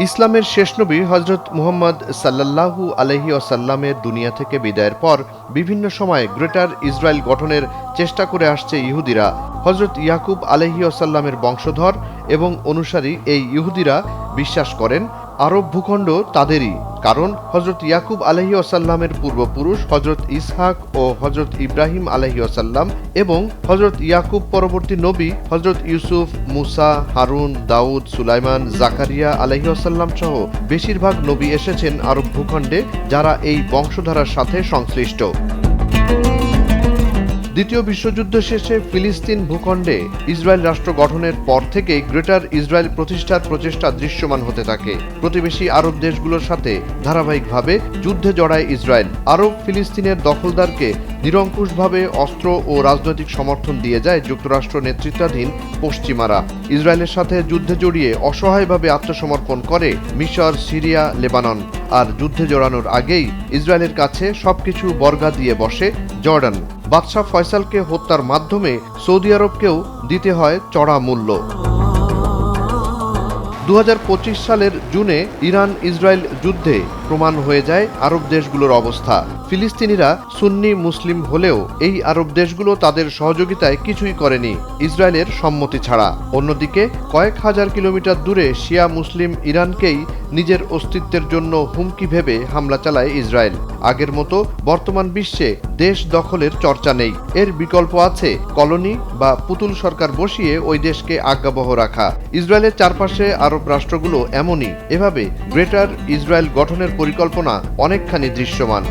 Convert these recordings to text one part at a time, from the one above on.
ইসলামের শেষ নবী হযরত মুহাম্মদ সাল্লাল্লাহু আলাইহি ওয়াসাল্লামের দুনিয়া থেকে বিদায়ের পর বিভিন্ন সময়ে গ্রেটার ইসরায়েল গঠনের চেষ্টা করে আসছে ইহুদিরা। হযরত ইয়াকুব আলাইহি ওয়াসাল্লামের বংশধর এবং অনুসারী এই ইহুদিরা বিশ্বাস করেন আরব ভূখণ্ড তাদেরই, কারণ হযরত ইয়াকুব আলাইহি ওয়াসাল্লামের পূর্বপুরুষ হযরত ইসহাক ও হযরত ইব্রাহিম আলাইহি ওয়াসাল্লাম এবং হযরত ইয়াকুব পরবর্তী নবী হযরত ইউসুফ, মুসা, হারুন, দাউদ, সুলাইমান, জাকারিয়া আলাইহি ওয়াসাল্লাম সহ বেশিরভাগ নবী এসেছেন আরব ভূখণ্ডে, যারা এই বংশধারার সাথে সংশ্লিষ্ট। দ্বিতীয় বিশ্বযুদ্ধ শেষে ফিলিস্তিন ভূখণ্ডে ইসরায়েল রাষ্ট্র গঠনের পর থেকেই গ্রেটার ইসরায়েল প্রতিষ্ঠার প্রচেষ্টা দৃশ্যমান হতে থাকে। প্রতিবেশী আরব দেশগুলোর সাথে ধারাবাহিকভাবে যুদ্ধে জড়ায় ইসরায়েল। আরব ফিলিস্তিনের দখলদারকে নিরঙ্কুশভাবে অস্ত্র ও রাজনৈতিক সমর্থন দিয়ে যায় যুক্তরাষ্ট্র নেতৃত্বাধীন পশ্চিমারা। ইসরায়েলের সাথে যুদ্ধে জড়িয়ে অসহায়ভাবে আত্মসমর্পণ করে মিশর, সিরিয়া, লেবানন। আর যুদ্ধে জড়ানোর আগেই ইসরায়েলের কাছে সবকিছু বর্গা দিয়ে বসে জর্ডান। বাদশাহ ফয়সালকে হত্যার মাধ্যমে সৌদি আরবকেও দিতে হয় চড়া মূল্য। 2025 সালের জুনে ইরান ইসরায়েল যুদ্ধে প্রমাণ হয়ে যায় আরব দেশগুলোর অবস্থা। ফিলিস্তিনিরা সুন্নি মুসলিম হলেও এই আরব দেশগুলো তাদের সহযোগিতায় কিছুই করেনি ইসরায়েলের সম্মতি ছাড়া। অন্যদিকে কয়েক হাজার কিলোমিটার দূরে শিয়া মুসলিম ইরানকেই নিজের অস্তিত্বের জন্য হুমকি ভেবে হামলা চালায় ইসরায়েল। আগের মতো বর্তমান বিশ্বে দেশ দখলের চর্চা নেই। এর বিকল্প আছে কলোনি বা পুতুল সরকার বসিয়ে ওই দেশকে আজ্ঞাবহ রাখা। ইসরায়েলের চারপাশে আরব রাষ্ট্রগুলো এমনই। এভাবে গ্রেটার ইসরায়েল গঠনের পরিকল্পনা অনেকখানি দৃশ্যমান।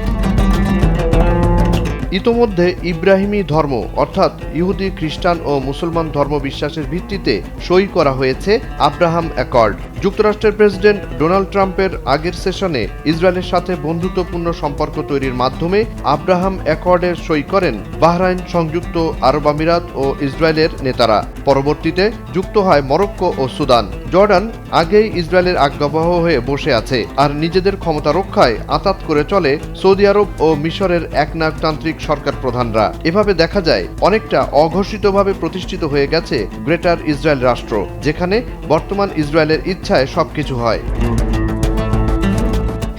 ইতোমধ্যে ইব্রাহিমী ধর্ম অর্থাৎ ইহুদি, খ্রিস্টান ও মুসলমান ধর্ম বিশ্বাসের ভিত্তিতে সই করা হয়েছে আব্রাহাম অ্যাকর্ড। যুক্তরাষ্ট্রের প্রেসিডেন্ট ডোনাল্ড ট্রাম্পের আগের সেশনে ইসরায়েলের সাথে বন্ধুত্বপূর্ণ সম্পর্ক তৈরির মাধ্যমে আব্রাহাম অ্যাকর্ডে সই করেন বাহরাইন, সংযুক্ত আরব আমিরাত ও ইসরায়েলের নেতারা। পরবর্তীতে যুক্ত হয় মরক্কো ও সুদান। জর্ডান আগেই ইসরায়েলের আজ্ঞাবহ হয়ে বসে আছে, আর নিজেদের ক্ষমতা রক্ষায় আঁতাত করে চলে সৌদি আরব ও মিশরের একনায়কতান্ত্রিক সরকার প্রধানরা। এভাবে দেখা যায় অনেকটা অঘোষিতভাবে প্রতিষ্ঠিত হয়ে গেছে গ্রেটার ইসরায়েল রাষ্ট্র, যেখানে বর্তমান ইসরায়েলের ইচ্ছায় সবকিছু হয়।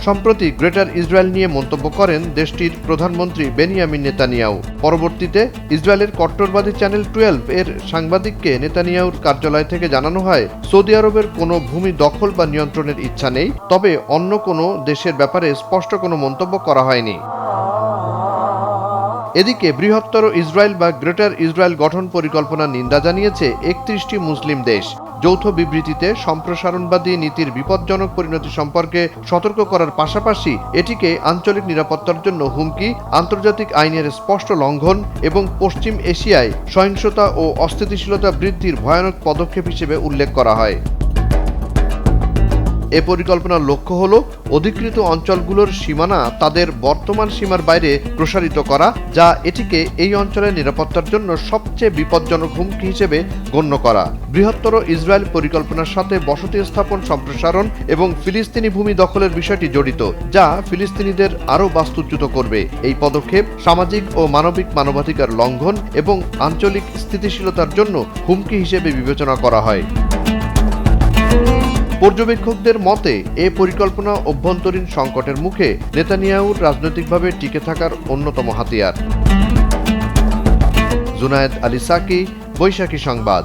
সম্প্রতি গ্রেটার ইসরায়েল নিয়ে মন্তব্য করেন দেশটির প্রধানমন্ত্রী বেনিয়ামিন নেতানিয়াহু। পরবর্তীতে ইসরায়েলের কট্টরবাদী চ্যানেল 12 এর সাংবাদিককে নেতানিয়াহুর কার্যালয় থেকে জানানো হয় সৌদি আরবের কোনো ভূমি দখল বা নিয়ন্ত্রণের ইচ্ছা নেই, তবে অন্য কোনো দেশের ব্যাপারে স্পষ্ট কোনো মন্তব্য করা হয়নি। এদিকে বৃহত্তর ইসরায়েল বা গ্রেটার ইসরায়েল গঠন পরিকল্পনার নিন্দা জানিয়েছে 31টি মুসলিম দেশ। যৌথ বিবৃতিতে সম্প্রসারণবাদী নীতির বিপজ্জনক পরিণতি সম্পর্কে সতর্ক করার পাশাপাশি এটিকে আঞ্চলিক নিরাপত্তার জন্য হুমকি, আন্তর্জাতিক আইনের স্পষ্ট লঙ্ঘন এবং পশ্চিম এশিয়ায় সহিংসতা ও অস্থিতিশীলতা বৃদ্ধির ভয়ানক পদক্ষেপ হিসেবে উল্লেখ করা হয়। এ পরিকল্পনার লক্ষ্য হল অধিকৃত অঞ্চলগুলোর সীমানা তাদের বর্তমান সীমার বাইরে প্রসারিত করা, যা এটিকে এই অঞ্চলের নিরাপত্তার জন্য সবচেয়ে বিপজ্জনক হুমকি হিসেবে গণ্য করা। বৃহত্তর ইসরায়েল পরিকল্পনার সাথে বসতি স্থাপন, সম্প্রসারণ এবং ফিলিস্তিনি ভূমি দখলের বিষয়টি জড়িত, যা ফিলিস্তিনিদের আরও বাস্তুচ্যুত করবে। এই পদক্ষেপ সামাজিক ও মানবাধিকার লঙ্ঘন এবং আঞ্চলিক স্থিতিশীলতার জন্য হুমকি হিসেবে বিবেচনা করা হয়। পর্যবেক্ষকদের মতে এ পরিকল্পনা অভ্যন্তরীণ সংকটের মুখে নেতানিয়াহুর রাজনৈতিকভাবে টিকে থাকার অন্যতম হাতিয়ার। জুনায়েদ আলী সাকি, বৈশাখী সংবাদ।